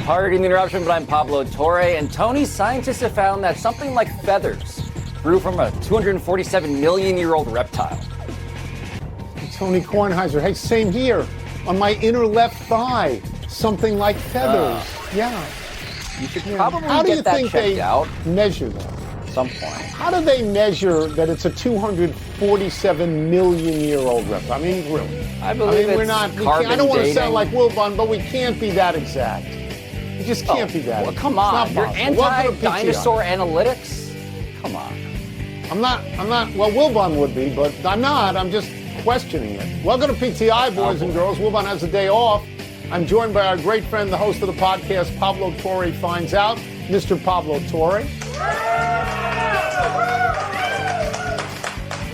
Pardon the interruption, but I'm Pablo Torre. And Tony, scientists have found that something like feathers grew from a 247-million-year-old reptile. Tony Kornheiser. Hey, same here. On my inner left thigh, something like feathers. Yeah. You should probably How do get you that think checked they out measure that? at some point. How do they measure that it's a 247-million-year-old reptile? I mean, really. I believe it's I don't want to sound like Wilbon, but we can't be that exact. We just can't be that. Well, come on. You're anti-dinosaur analytics? Come on. I'm not, well, Wilbon would be, but I'm not. I'm just questioning it. Welcome to PTI, boys and girls. Wilbon has a day off. I'm joined by our great friend, the host of the podcast, Pablo Torre Finds Out, Mr. Pablo Torre.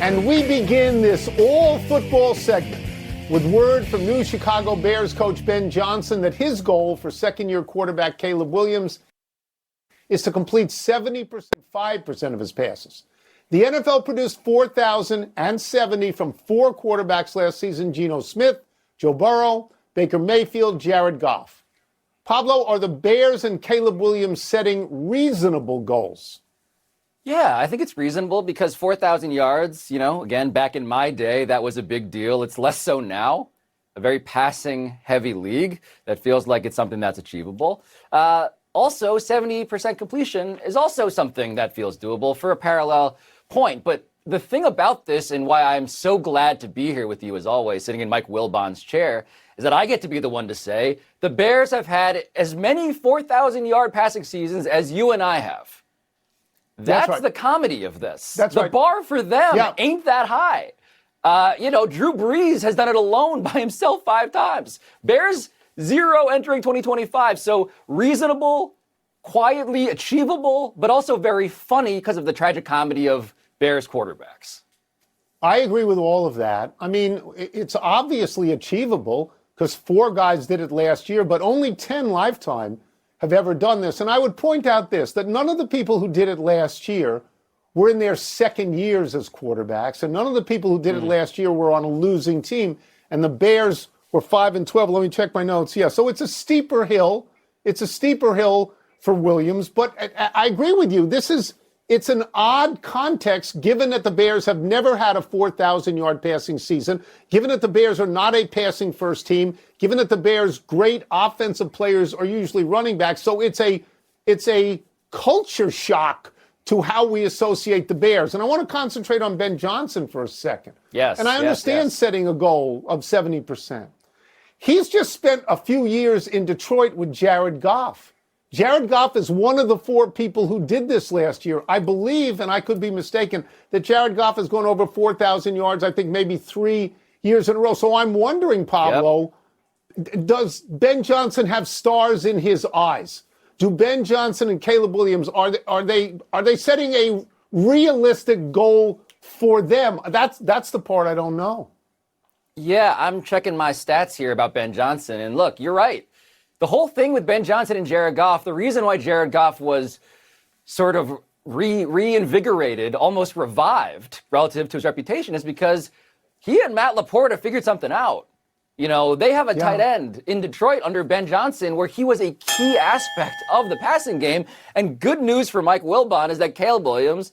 And we begin this all-football segment with word from new Chicago Bears coach Ben Johnson that his goal for second-year quarterback Caleb Williams is to complete 5% of his passes. The NFL produced 4,070 from four quarterbacks last season: Geno Smith, Joe Burrow, Baker Mayfield, Jared Goff. Pablo, are the Bears and Caleb Williams setting reasonable goals? Yeah, I think it's reasonable because 4,000 yards, again, back in my day, that was a big deal. It's less so now. A very passing-heavy league that feels like it's something that's achievable. Also, 70% completion is also something that feels doable for a parallel point. But the thing about this, and why I'm so glad to be here with you as always, sitting in Mike Wilbon's chair, is that I get to be the one to say the Bears have had as many 4,000-yard passing seasons as you and I have. That's right. The comedy of this. That's the right. bar for them ain't that high. Drew Brees has done it alone by himself 5 times. Bears 0 entering 2025. So reasonable, quietly achievable, but also very funny because of the tragic comedy of Bears quarterbacks. I agree with all of that. I mean, it's obviously achievable because 4 guys did it last year, but only 10 lifetime have ever done this. And I would point out this, that none of the people who did it last year were in their second years as quarterbacks, and none of the people who did it last year were on a losing team. And the Bears were 5-12. Let me check my notes. Yeah, so it's a steeper hill. It's a steeper hill for Williams. But I agree with you. It's an odd context, given that the Bears have never had a 4,000-yard passing season, given that the Bears are not a passing-first team, given that the Bears' great offensive players are usually running backs. So it's a culture shock to how we associate the Bears. And I want to concentrate on Ben Johnson for a second. Yes. And I understand setting a goal of 70%. He's just spent a few years in Detroit with Jared Goff. Jared Goff is one of the 4 people who did this last year. I believe, and I could be mistaken, that Jared Goff has gone over 4,000 yards, I think maybe 3 years in a row. So I'm wondering, Pablo, does Ben Johnson have stars in his eyes? Do Ben Johnson and Caleb Williams, are they setting a realistic goal for them? That's the part I don't know. Yeah, I'm checking my stats here about Ben Johnson. And look, you're right. The whole thing with Ben Johnson and Jared Goff, the reason why Jared Goff was sort of reinvigorated, almost revived relative to his reputation is because he and Matt LaPorta figured something out. They have a tight end in Detroit under Ben Johnson where he was a key aspect of the passing game. And good news for Mike Wilbon is that Caleb Williams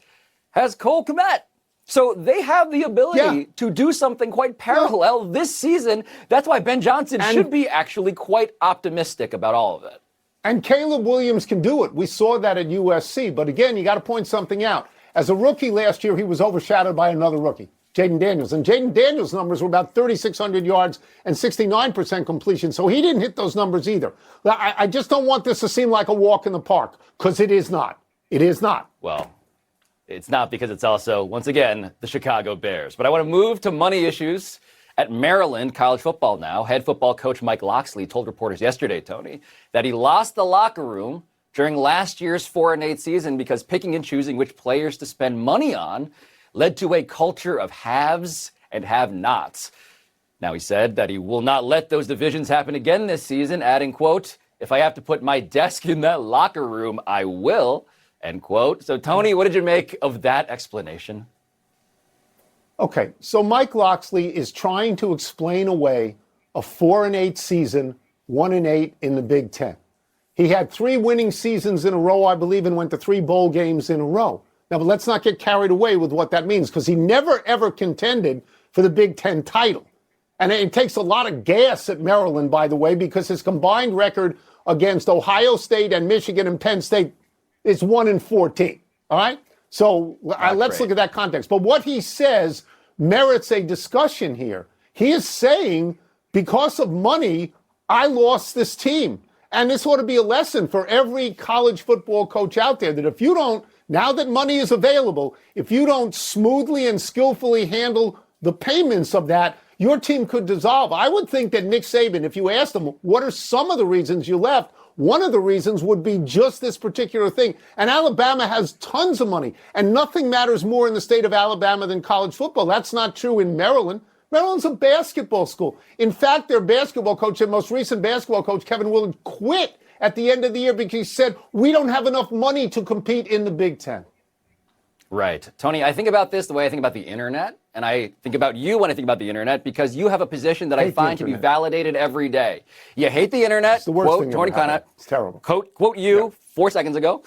has Cole Kmet. So they have the ability to do something quite parallel this season. That's why Ben Johnson should be actually quite optimistic about all of it. And Caleb Williams can do it. We saw that at USC. But again, you got to point something out. As a rookie last year, he was overshadowed by another rookie, Jaden Daniels. And Jaden Daniels' numbers were about 3,600 yards and 69% completion. So he didn't hit those numbers either. I just don't want this to seem like a walk in the park, because it is not. It is not. Well, it's not, because it's also, once again, the Chicago Bears. But I want to move to money issues. At Maryland college football now, head football coach Mike Locksley told reporters yesterday, Tony, that he lost the locker room during last year's 4-8 season because picking and choosing which players to spend money on led to a culture of haves and have-nots. Now, he said that he will not let those divisions happen again this season, adding, quote, "If I have to put my desk in that locker room, I will," end quote. So, Tony, what did you make of that explanation? Okay, so Mike Locksley is trying to explain away a 4-8 season, 1-8 in the Big Ten. He had 3 winning seasons in a row, I believe, and went to 3 bowl games in a row. Now, but let's not get carried away with what that means, because he never, ever contended for the Big Ten title. And it takes a lot of gas at Maryland, by the way, because his combined record against Ohio State and Michigan and Penn State is 1-14. All right? So let's look at that context. But what he says merits a discussion here. He is saying, because of money, I lost this team. And this ought to be a lesson for every college football coach out there, that if you don't, now that money is available, if you don't smoothly and skillfully handle the payments of that, your team could dissolve. I would think that Nick Saban, if you asked him, what are some of the reasons you left? One of the reasons would be just this particular thing. And Alabama has tons of money, and nothing matters more in the state of Alabama than college football. That's not true in Maryland. Maryland's a basketball school. In fact, their basketball coach, their most recent basketball coach, Kevin Willard, quit at the end of the year because he said, we don't have enough money to compete in the Big Ten. Right. Tony, I think about this the way I think about the internet, and I think about you when I think about the internet, because you have a position that I find to be validated every day. You hate the internet. It's the worst thing Tony ever happened. It's terrible. Quote you 4 seconds ago.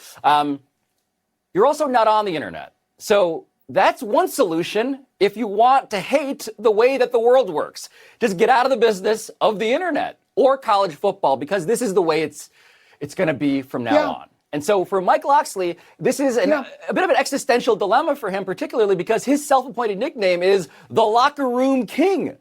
You're also not on the internet. So that's one solution if you want to hate the way that the world works. Just get out of the business of the internet or college football, because this is the way it's going to be from now on. And so for Mike Locksley, this is a bit of an existential dilemma for him, particularly because his self-appointed nickname is the Locker Room King.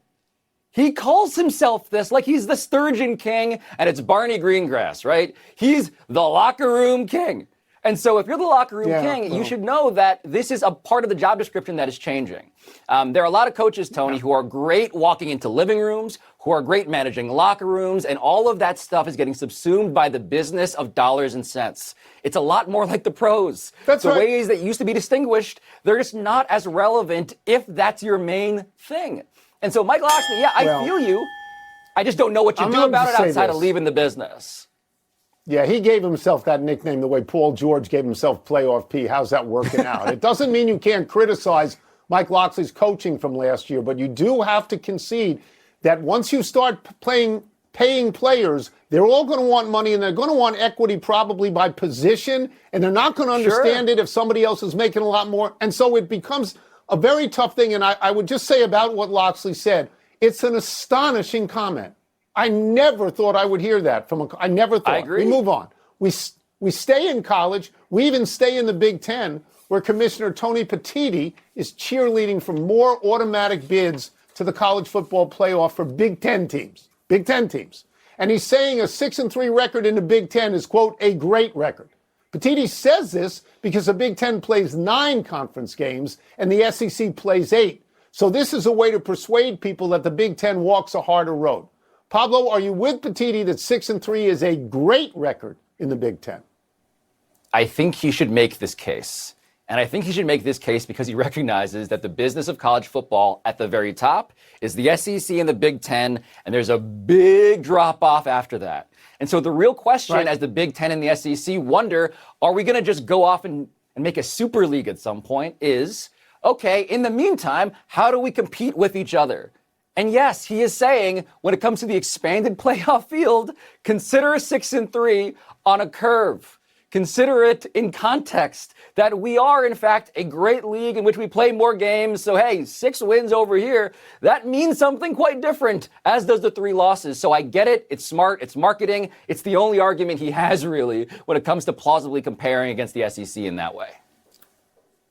He calls himself this like he's the Sturgeon King and it's Barney Greengrass, right? He's the Locker Room King. And so if you're the Locker Room King, you should know that this is a part of the job description that is changing. There are a lot of coaches, Tony, who are great walking into living rooms, who are great managing locker rooms, and all of that stuff is getting subsumed by the business of dollars and cents. It's a lot more like the pros. That's the right. ways that used to be distinguished, they're just not as relevant if that's your main thing. And so Mike Locksley, I feel you. I just don't know what you do about it outside of leaving the business. Yeah, he gave himself that nickname the way Paul George gave himself Playoff P. How's that working out? It doesn't mean you can't criticize Mike Locksley's coaching from last year, but you do have to concede that once you start paying players, they're all going to want money, and they're going to want equity probably by position, and they're not going to understand it if somebody else is making a lot more. And so it becomes a very tough thing. And I would just say about what Locksley said, it's an astonishing comment. I never thought I would hear that I never thought. I agree. We move on. We stay in college. We even stay in the Big Ten, where Commissioner Tony Petitti is cheerleading for more automatic bids to the college football playoff for Big Ten teams. Big Ten teams. And he's saying a 6-3 record in the Big Ten is, quote, a great record. Petitti says this because the Big Ten plays 9 conference games and the SEC plays 8. So this is a way to persuade people that the Big Ten walks a harder road. Pablo, are you with Petitti that 6-3 is a great record in the Big Ten? I think he should make this case. And I think he should make this case because he recognizes that the business of college football at the very top is the SEC and the Big Ten, and there's a big drop-off after that. And so the real question, as the Big Ten and the SEC wonder, are we going to just go off and make a super league at some point, is, okay, in the meantime, how do we compete with each other? And yes, he is saying, when it comes to the expanded playoff field, consider a 6-3 on a curve. Consider it in context that we are, in fact, a great league in which we play more games. So, hey, 6 wins over here, that means something quite different, as does the 3 losses. So I get it. It's smart. It's marketing. It's the only argument he has, really, when it comes to plausibly comparing against the SEC in that way.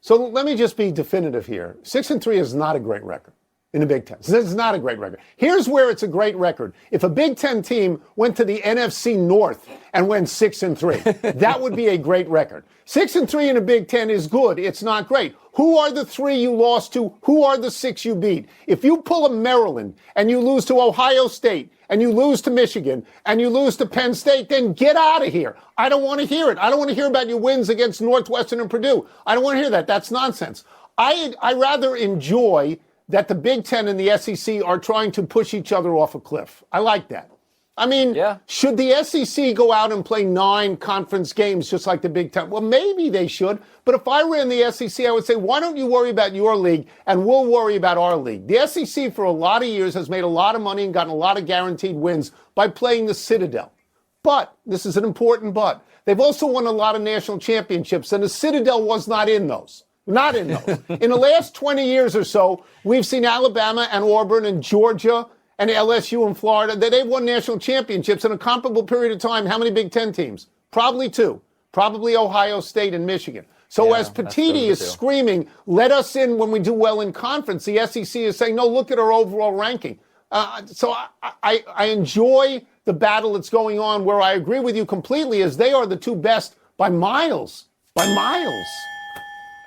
So let me just be definitive here. 6-3 is not a great record in the Big Ten. This is not a great record. Here's where it's a great record. If a Big Ten team went to the NFC North and went 6-3, that would be a great record. 6-3 in the Big Ten is good. It's not great. Who are the 3 you lost to? Who are the 6 you beat? If you pull a Maryland and you lose to Ohio State and you lose to Michigan and you lose to Penn State, then get out of here. I don't want to hear it. I don't want to hear about your wins against Northwestern and Purdue. I don't want to hear that. That's nonsense. I rather enjoy that the Big Ten and the SEC are trying to push each other off a cliff. I like that. I mean, should the SEC go out and play 9 conference games just like the Big Ten? Well, maybe they should. But if I ran the SEC, I would say, why don't you worry about your league and we'll worry about our league? The SEC for a lot of years has made a lot of money and gotten a lot of guaranteed wins by playing the Citadel. But, this is an important but, they've also won a lot of national championships, and the Citadel was not in those. Not in those. In the last 20 years or so, we've seen Alabama and Auburn and Georgia and LSU and Florida, that they've won national championships in a comparable period of time. How many Big Ten teams? Probably 2. Probably Ohio State and Michigan. So as Petiti is screaming, let us in when we do well in conference, the SEC is saying, no, look at our overall ranking. So I enjoy the battle that's going on. Where I agree with you completely is they are the 2 best by miles. By miles.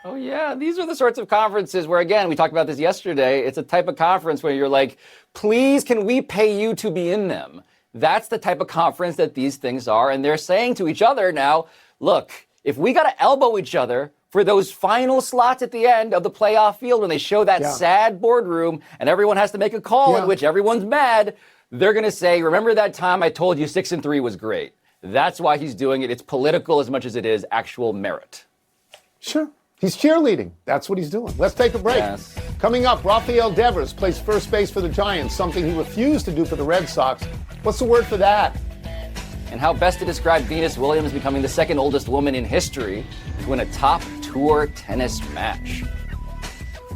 Oh, yeah. These are the sorts of conferences where, again, we talked about this yesterday. It's a type of conference where you're like, please, can we pay you to be in them? That's the type of conference that these things are. And they're saying to each other now, look, if we got to elbow each other for those final slots at the end of the playoff field when they show that sad boardroom and everyone has to make a call in which everyone's mad, they're going to say, remember that time I told you 6-3 was great. That's why he's doing it. It's political as much as it is actual merit. Sure. He's cheerleading. That's what he's doing. Let's take a break. Yes. Coming up, Rafael Devers plays first base for the Giants, something he refused to do for the Red Sox. What's the word for that? And how best to describe Venus Williams becoming the second oldest woman in history to win a top tour tennis match.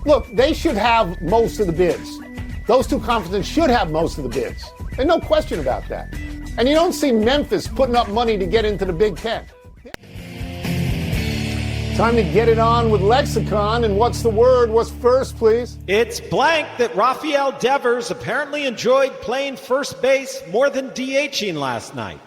Look, they should have most of the bids. Those 2 conferences should have most of the bids. There's no question about that. And you don't see Memphis putting up money to get into the Big Ten. Time to get it on with Lexicon. And what's the word? What's first, please? It's blank that Rafael Devers apparently enjoyed playing first base more than DHing last night.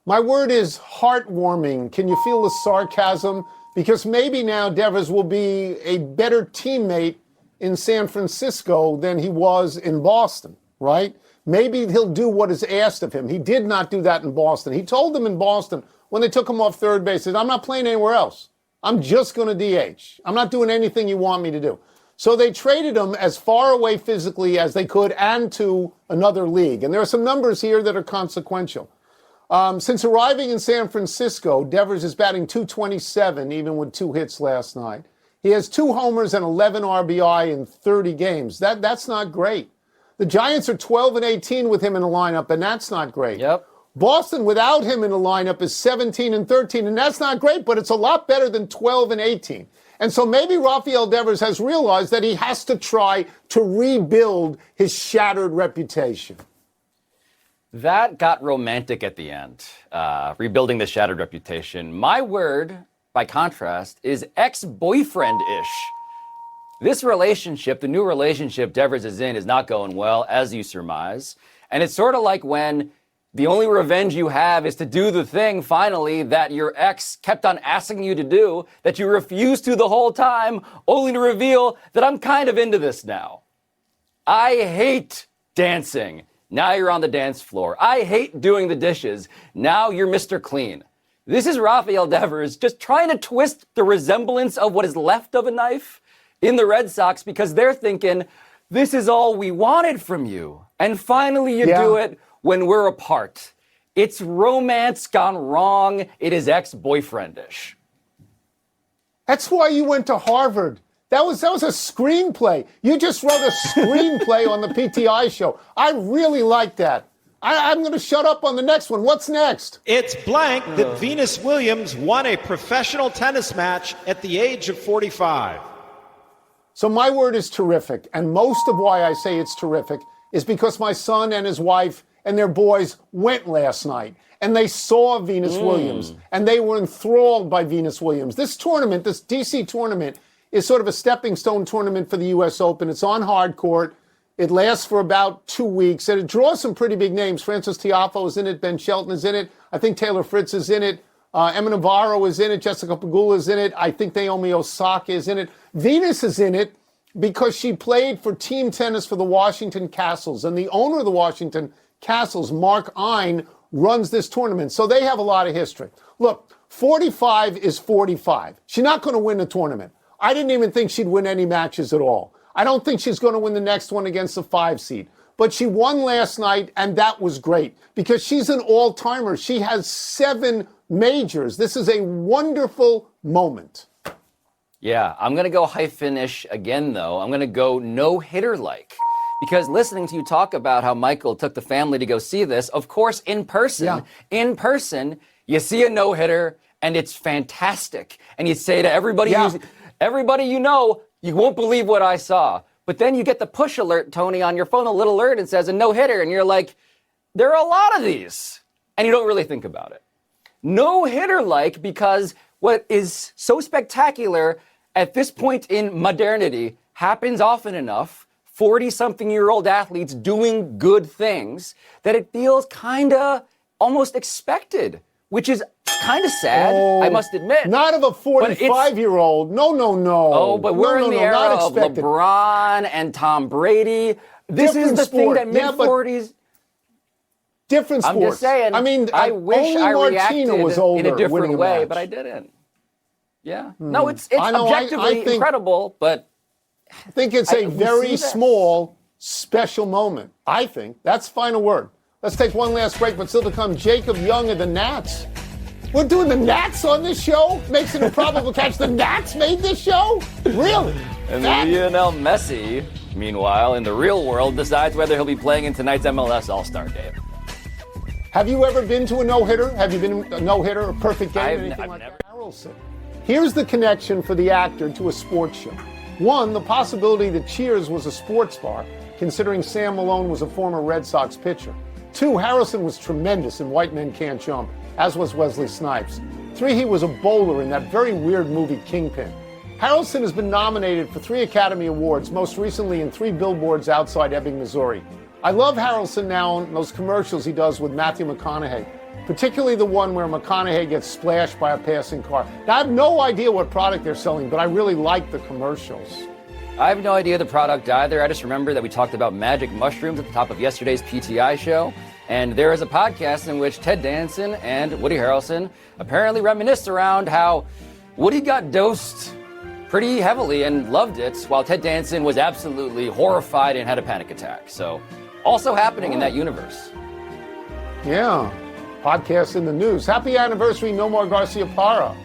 My word is heartwarming. Can you feel the sarcasm? Because maybe now Devers will be a better teammate in San Francisco than he was in Boston, right? Maybe he'll do what is asked of him. He did not do that in Boston. He told them in Boston when they took him off third base, I'm not playing anywhere else. I'm just going to DH. I'm not doing anything you want me to do. So they traded him as far away physically as they could and to another league. And there are some numbers here that are consequential. Since arriving in San Francisco, Devers is batting .227, even with 2 hits last night. He has 2 homers and 11 RBI in 30 games. That's not great. The Giants are 12-18 with him in the lineup, and that's not great. Yep. Boston without him in the lineup is 17-13, and that's not great, but it's a lot better than 12-18. And so maybe Rafael Devers has realized that he has to try to rebuild his shattered reputation. That got romantic at the end, rebuilding the shattered reputation. My word, by contrast, is ex-boyfriend-ish. This relationship, the new relationship Devers is in, is not going well, as you surmise. And it's sort of like when the only revenge you have is to do the thing, finally, that your ex kept on asking you to do, that you refused to the whole time, only to reveal that I'm kind of into this now. I hate dancing. Now you're on the dance floor. I hate doing the dishes. Now you're Mr. Clean. This is Rafael Devers just trying to twist the resemblance of what is left of a knife in the Red Sox because they're thinking, this is all we wanted from you. And finally you do it when we're apart. It's romance gone wrong. It is ex-boyfriendish. That's why you went to Harvard. That was a screenplay. You just wrote a screenplay on the PTI show. I really like that. I'm going to shut up on the next one. What's next? It's blank that Venus Williams won a professional tennis match at the age of 45. So my word is terrific. And most of why I say it's terrific is because my son and his wife and their boys went last night. And they saw Venus Williams. And they were enthralled by Venus Williams. This tournament, this DC tournament, is sort of a stepping stone tournament for the U.S. Open. It's on hard court. It lasts for about 2 weeks, and it draws some pretty big names. Francis Tiafoe is in it. Ben Shelton is in it. I think Taylor Fritz is in it. Emma Navarro is in it. Jessica Pegula is in it. I think Naomi Osaka is in it. Venus is in it because she played for team tennis for the Washington Castles, and the owner of the Washington Castles, Mark Ein, runs this tournament. So they have a lot of history. Look, 45 is 45. She's not going to win the tournament. I didn't even think she'd win any matches at all. I don't think she's going to win the next one against the 5 seed. But she won last night, and that was great because she's an all-timer. She has 7 majors. This is a wonderful moment. Yeah, I'm going to go hyphen-ish again, though. I'm going to go no-hitter-like because listening to you talk about how Michael took the family to go see this, of course, in person, you see a no-hitter and it's fantastic. And you say to everybody, everybody you know, you won't believe what I saw. But then you get the push alert, Tony, on your phone, a little alert, and says a no-hitter. And you're like, there are a lot of these. And you don't really think about it. No-hitter-like, because what is so spectacular at this point in modernity happens often enough, 40-something-year-old athletes doing good things, that it feels kind of almost expected, which is kind of sad, I must admit. Not of a 45-year-old. No. Oh, but we're in the era of LeBron and Tom Brady. This is the thing that mid-40s... Different sports. I'm just saying. I mean, I wish I reacted was older in a different way, match. but I didn't. Yeah. No, it's objectively incredible, but I think it's a very small, special moment. I think. That's final word. Let's take one last break, but still to come, Jacob Young of the Nats. We're doing the Nats on this show? Makes it improbable catch. The Nats made this show? Really? And Lionel Messi, meanwhile, in the real world, decides whether he'll be playing in tonight's MLS All-Star Game. Have you ever been to a no-hitter? Have you been a no-hitter, a perfect game, anything like that? Harrelson. Here's the connection for the actor to a sports show. One, the possibility that Cheers was a sports bar, considering Sam Malone was a former Red Sox pitcher. Two, Harrelson was tremendous in White Men Can't Jump, as was Wesley Snipes. Three, he was a bowler in that very weird movie Kingpin. Harrelson has been nominated for 3 Academy Awards, most recently in 3 billboards outside Ebbing, Missouri. I love Harrelson now in those commercials he does with Matthew McConaughey, particularly the one where McConaughey gets splashed by a passing car. Now, I have no idea what product they're selling, but I really like the commercials. I have no idea the product either. I just remember that we talked about magic mushrooms at the top of yesterday's PTI show. And there is a podcast in which Ted Danson and Woody Harrelson apparently reminisce around how Woody got dosed pretty heavily and loved it, while Ted Danson was absolutely horrified and had a panic attack. So, also happening in that universe. Yeah. Podcast in the news. Happy anniversary, Nomar Garciaparra.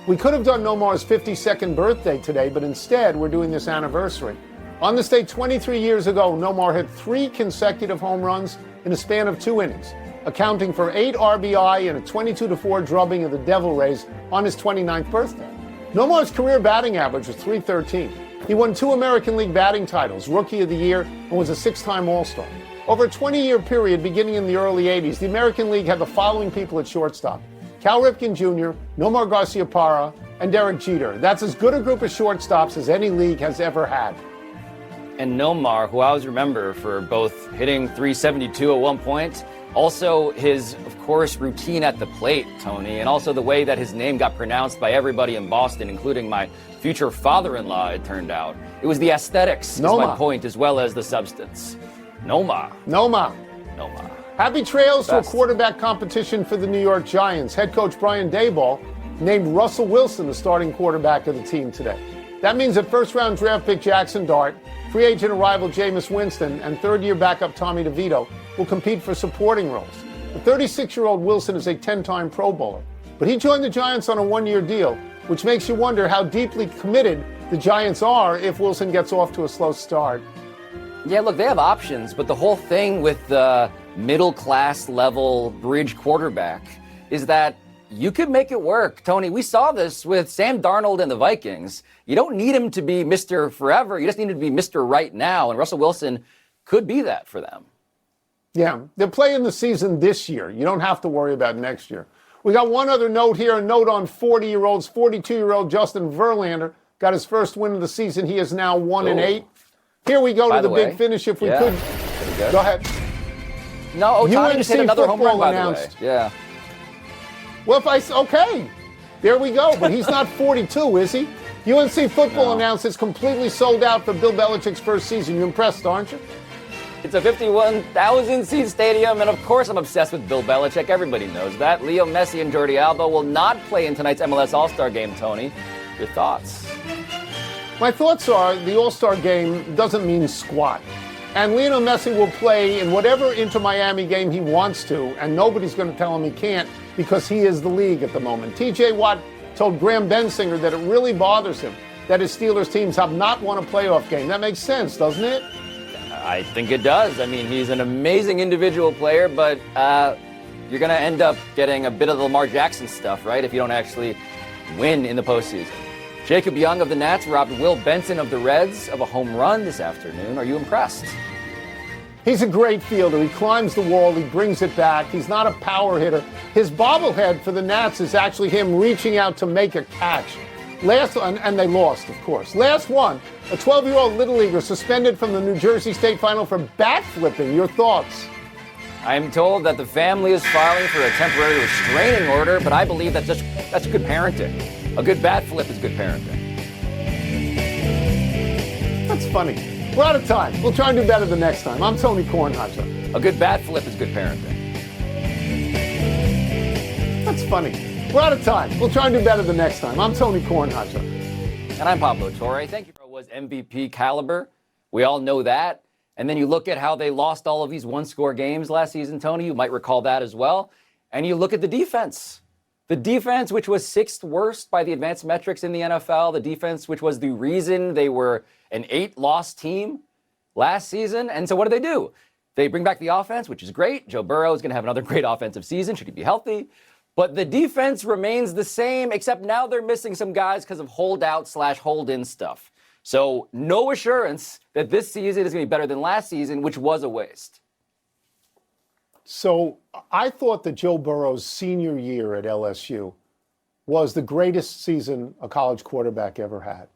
We could have done Nomar's 52nd birthday today, but instead we're doing this anniversary. On this day 23 years ago, Nomar hit 3 consecutive home runs in a span of 2 innings, accounting for 8 RBI and a 22-4 drubbing of the Devil Rays on his 29th birthday. Nomar's career batting average was .313. He won 2 American League batting titles, Rookie of the Year, and was a 6-time All-Star. Over a 20-year period beginning in the early 80s, the American League had the following people at shortstop: Cal Ripken Jr., Nomar Garciaparra, and Derek Jeter. That's as good a group of shortstops as any league has ever had. And Nomar, who I always remember for both hitting .372 at one point, also his, of course, routine at the plate, Tony, and also the way that his name got pronounced by everybody in Boston, including my future father-in-law, it turned out. It was the aesthetics, is my point, as well as the substance. Nomar. Happy trails to a quarterback competition for the New York Giants. Head coach Brian Daboll named Russell Wilson the starting quarterback of the team today. That means that first-round draft pick Jackson Dart, free agent arrival Jameis Winston, and third-year backup Tommy DeVito will compete for supporting roles. The 36-year-old Wilson is a 10-time Pro Bowler, but he joined the Giants on a 1-year deal, which makes you wonder how deeply committed the Giants are if Wilson gets off to a slow start. Yeah, look, they have options, but the whole thing with the middle-class level bridge quarterback is that you could make it work. Tony, we saw this with Sam Darnold and the Vikings. You don't need him to be Mr. Forever. You just need him to be Mr. Right Now, and Russell Wilson could be that for them. Yeah, they're playing the season this year. You don't have to worry about next year. We got one other note here, a note on 40-year-olds. 42-year-old Justin Verlander got his first win of the season. He is now 1-8. Here we go to the big finish if we could. Go ahead. No, Ohtani just hit another home run, by the way. Yeah. Well, okay. There we go. But he's not 42, is he? UNC football announced it's completely sold out for Bill Belichick's first season. You impressed, aren't you? It's a 51,000-seat stadium, and of course I'm obsessed with Bill Belichick. Everybody knows that. Leo Messi and Jordi Alba will not play in tonight's MLS All-Star Game, Tony. Your thoughts? My thoughts are the All-Star Game doesn't mean squat. And Lionel Messi will play in whatever Inter-Miami game he wants to, and nobody's going to tell him he can't because he is the league at the moment. TJ Watt told Graham Bensinger that it really bothers him that his Steelers teams have not won a playoff game. That makes sense, doesn't it? I think it does. I mean, he's an amazing individual player, but you're going to end up getting a bit of the Lamar Jackson stuff, right, if you don't actually win in the postseason. Jacob Young of the Nats robbed Will Benson of the Reds of a home run this afternoon. Are you impressed? He's a great fielder. He climbs the wall. He brings it back. He's not a power hitter. His bobblehead for the Nats is actually him reaching out to make a catch. And they lost, of course. Last one, a 12-year-old Little Leaguer suspended from the New Jersey State Final for bat flipping. Your thoughts? I'm told that the family is filing for a temporary restraining order, but I believe that's good parenting. A good bat flip is good parenting. That's funny. We're out of time. We'll try and do better the next time. I'm Tony Kornheiser. A good bat flip is good parenting. That's funny. We're out of time. We'll try and do better the next time. I'm Tony Kornheiser. And I'm Pablo Torre. Thank you. Was MVP caliber. We all know that. And then you look at how they lost all of these one-score games last season, Tony. You might recall that as well. And you look at the defense. The defense, which was sixth worst by the advanced metrics in the NFL. The defense, which was the reason they were an 8-loss team last season. And so what do? They bring back the offense, which is great. Joe Burrow is going to have another great offensive season, should he be healthy. But the defense remains the same, except now they're missing some guys because of holdout/hold-in stuff. So no assurance that this season is going to be better than last season, which was a waste. So I thought that Joe Burrow's senior year at LSU was the greatest season a college quarterback ever had.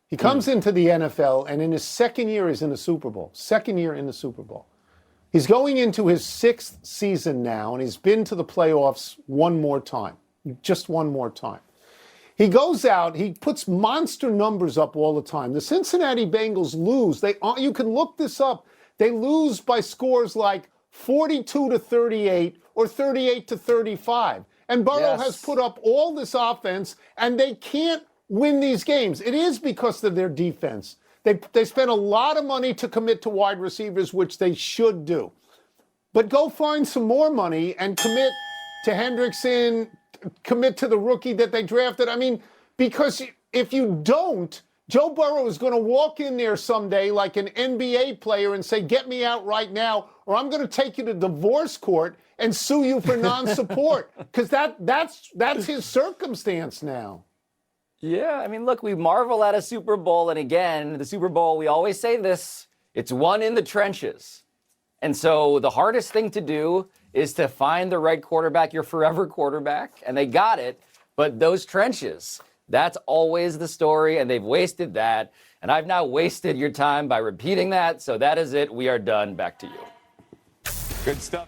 He comes into the NFL, and in his second year, he's in the Super Bowl. Second year in the Super Bowl. He's going into his sixth season now, and he's been to the playoffs one more time. Just one more time. He goes out, he puts monster numbers up all the time. The Cincinnati Bengals lose. You can look this up. They lose by scores like 42-38 or 38-35. And Burrow has put up all this offense, and they can't win these games. It is because of their defense. They spent a lot of money to commit to wide receivers, which they should do. But go find some more money and commit to Hendrickson, commit to the rookie that they drafted. I mean, because if you don't, Joe Burrow is going to walk in there someday like an NBA player and say, get me out right now, or I'm going to take you to divorce court and sue you for non-support. Because that's his circumstance now. Yeah, I mean, look, we marvel at a Super Bowl, and again, the Super Bowl, we always say this, it's won in the trenches. And so the hardest thing to do is to find the right quarterback, your forever quarterback, and they got it, but those trenches, that's always the story, and they've wasted that, and I've now wasted your time by repeating that, so that is it. We are done. Back to you. Good stuff.